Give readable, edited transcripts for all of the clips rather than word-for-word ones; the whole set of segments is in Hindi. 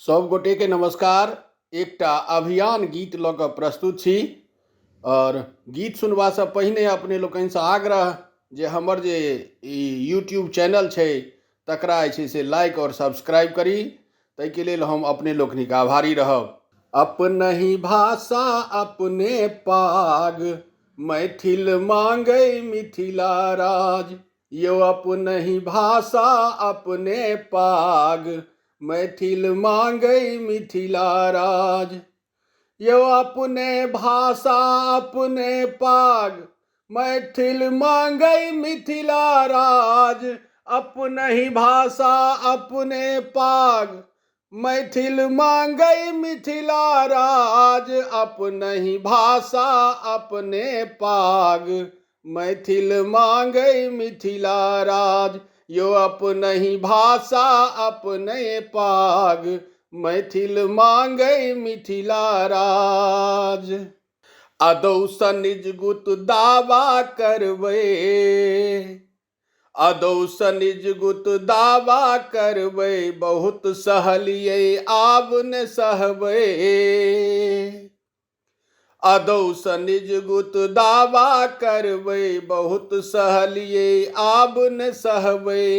सब गोटे के नमस्कार। एकटा अभियान गीत लऽ कऽ प्रस्तुत छी और गीत सुनबा से पहिने अपने लोकनि से आग्रह जे हमर जे यूट्यूब चैनल छै तकरा जे छै से लाइक और सब्सक्राइब करी। ताहिके लेल हम अपने लोकनिक आभारी रहब। अपनहि भाषा अपने पाग, मैथिल मांगै मिथिला राज। यौ अपनहि भाषा अपने पाग, मैथिल मांगै मिथिला राज। यौ अपने भाषा अपने पाग, मैथिल मांगै मिथिला राज। अपनहि भाषा अपने पाग, मैथिल मांगै मिथिला राज। अपनहि भाषा अपने पाग, मैथिल मांगै मिथिला राज। यो अपनहि भाषा अपने पाग, मैथिल मांगै मिथिला राज। अदौ स निज गुट दावा करबै, अदौ स निज गुट दावा करबै। बहुत सहलियै आब न सहबै, अदौ स निज गुट दावा करबै। बहुत सहलियै आब न सहबै।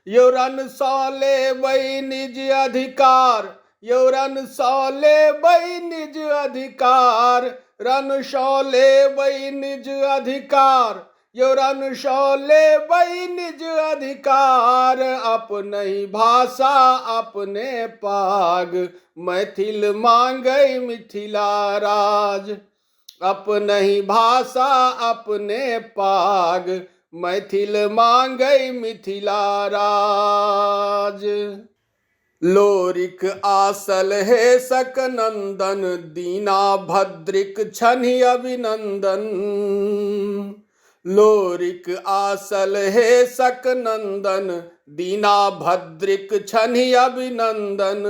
यौ रण सँ लेबै निज अधिकार, यौ रण सँ लेबै निज अधिकार। रण सँ लेबै निज अधिकार, यौ रण सँ लेबै निज अधिकार। अपनहि भाषा अपने पाग, मैथिल मांगै मिथिला राज। अपनहि भाषा अपने पाग, मैथिल मांगै मिथिला राज। लोरिक आसल हे सकनंदन, दीना भद्रिक छनि अभिनंदन। लोरिक आसल हे सकनंदन, दीना भद्रिक छनि अभिनंदन।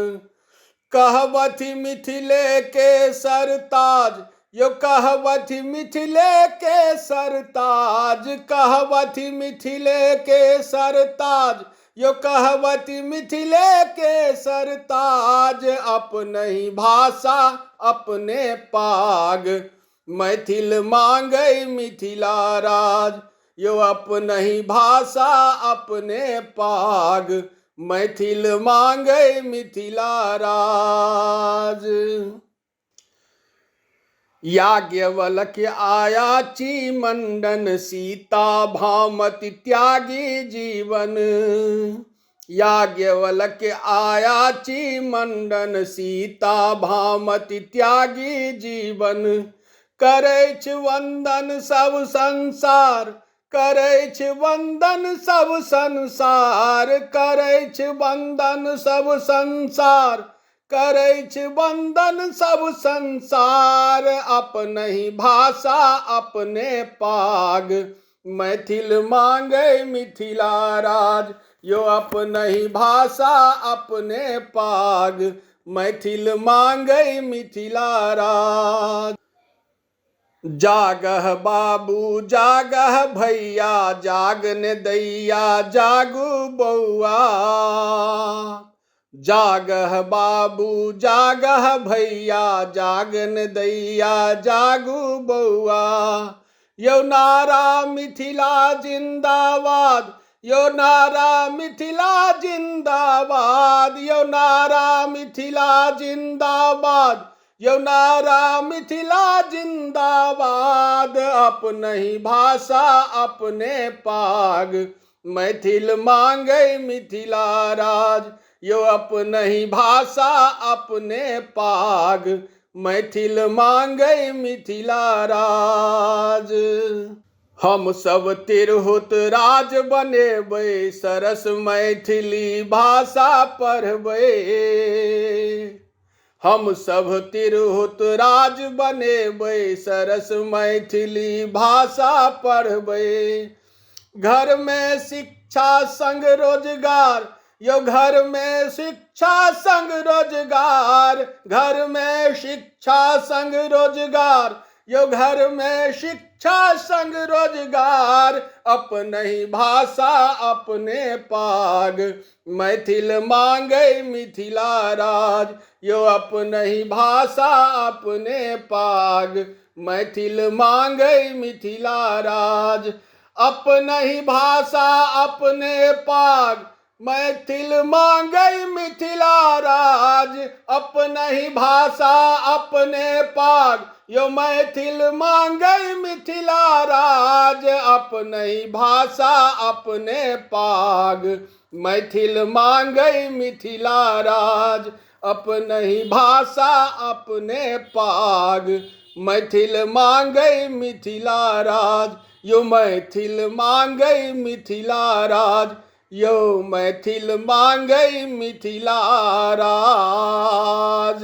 कहवथि मिथिले के सरताज, यो कहवथि मिथिले के सरताज। कहवथि मिथिले के सरताज, यो कहवथि मिथिले के सरताज। अपनहि भाषा अपने पाग, मैथिल मांगै मिथिला राज। यो अपनहि भाषा अपने पाग, मैथिल मांगै मिथिला राज। याज्ञवल्क्य आयाची मंडन, सीता भामति त्यागी जीवन। याज्ञवल्क्य आयाची मंडन, सीता भामति त्यागी जीवन। करै छ वंदन सब संसार, करै छ वंदन सब संसार। करै छ वंदन सब संसार, करै छ वंदन सब संसार। अपनहि भाषा अपने पाग, मैथिल मांगै मिथिला राज। यो अपनहि भाषा अपने पाग, मैथिल मांगै मिथिला राज। जागह बाबू जागह भैया, जागन दैया जागू बौआ। जागह बाबू जागह भैया, जागन दैया जागू बौआ। यौ नारा मिथिला जिंदाबाद, यौ नारा मिथिला जिंदाबाद। यौ नारा मिथिला जिंदाबाद, यौ नारा मिथिला जिंदाबाद। अपनहि भाषा अपने पाग, मैथिल मांगै मिथिला राज। यो अपनहि भाषा अपने पाग, मैथिल मांगै मिथिला राज। हम सब तिरहुत राज बनेबै, सरस मैथिली भाषा पढ़बै। हम सब तिरहुत राज बनेबै, सरस मैथिली भाषा पढ़बै। घर में शिक्षा संग रोजगार, यो घर में शिक्षा संग रोजगार। घर में शिक्षा संग रोजगार, यो घर में शिक्षा संग रोजगार, अपन ही भाषा अपने पाग। मैथिल मांगे मिथिला राज, यो अपन ही भाषा अपने पाग। मैथिल मांगे मिथिला राज, अपन ही भाषा अपने पाग। मैथिल मांगे मिथिला राज, अपन ही भाषा अपने पाग। यो मैथिल मांगे मिथिला राज, अपन ही भाषा अपने पाग। मैथिल मांगे मिथिला राज, अपन ही भाषा अपने पाग। मैथिल मांगे मिथिला राज, यो मैथिल मांगे मिथिला राज। यो मैथिल मांगे मिथिला राज।